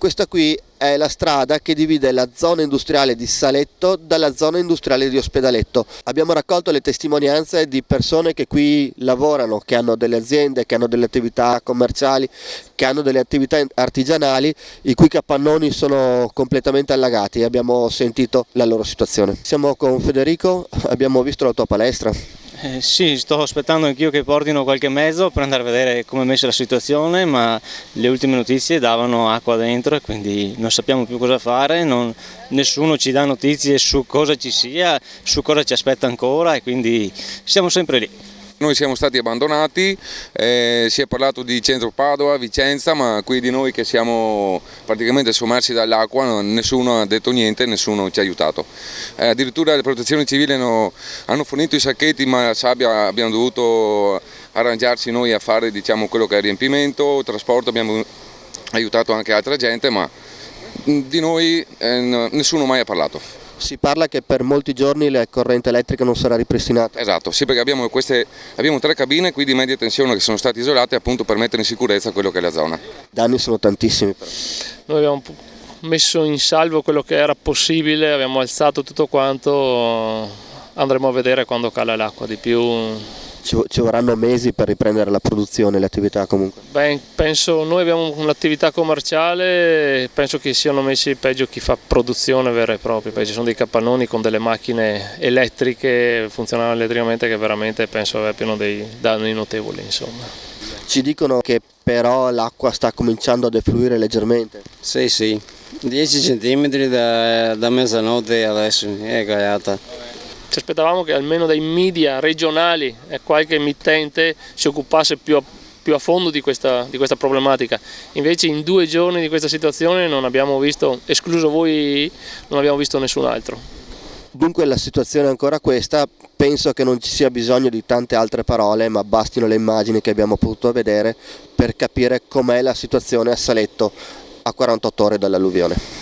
Questa qui è la strada che divide la zona industriale di Saletto dalla zona industriale di Ospedaletto. Abbiamo raccolto le testimonianze di persone che qui lavorano, che hanno delle aziende, che hanno delle attività commerciali, che hanno delle attività artigianali, i cui capannoni sono completamente allagati e abbiamo sentito la loro situazione. Siamo con Federico, abbiamo visto la tua palestra. Sì, sto aspettando anch'io che portino qualche mezzo per andare a vedere come è messa la situazione, ma le ultime notizie davano acqua dentro e quindi non sappiamo più cosa fare, nessuno ci dà notizie su cosa ci sia, su cosa ci aspetta ancora e quindi siamo sempre lì. Noi siamo stati abbandonati, si è parlato di centro Padova, Vicenza, ma qui di noi che siamo praticamente sommersi dall'acqua nessuno ha detto niente, nessuno ci ha aiutato. Addirittura le protezioni civili hanno fornito i sacchetti, ma la sabbia abbiamo dovuto arrangiarsi noi a fare, diciamo, quello che è il riempimento, il trasporto, abbiamo aiutato anche altra gente, ma di noi nessuno mai ha parlato. Si parla che per molti giorni la corrente elettrica non sarà ripristinata. Esatto, sì, perché abbiamo 3 cabine qui di media tensione che sono state isolate appunto per mettere in sicurezza quello che è la zona. I danni sono tantissimi però. Noi abbiamo messo in salvo quello che era possibile, abbiamo alzato tutto quanto, andremo a vedere quando cala l'acqua di più. Ci vorranno mesi per riprendere la produzione, le attività comunque? Beh, penso, noi abbiamo un'attività commerciale, penso che siano messi peggio chi fa produzione vera e propria, perché ci sono dei capannoni con delle macchine elettriche, funzionano elettricamente, che veramente penso abbiano dei danni notevoli, insomma. Ci dicono che però l'acqua sta cominciando a defluire leggermente. Sì, 10 centimetri da mezzanotte adesso è cagliata. Ci aspettavamo che almeno dai media regionali e qualche emittente si occupasse più a fondo di questa problematica. Invece in 2 giorni di questa situazione non abbiamo visto, escluso voi, non abbiamo visto nessun altro. Dunque la situazione è ancora questa, penso che non ci sia bisogno di tante altre parole, ma bastino le immagini che abbiamo potuto vedere per capire com'è la situazione a Saletto a 48 ore dall'alluvione.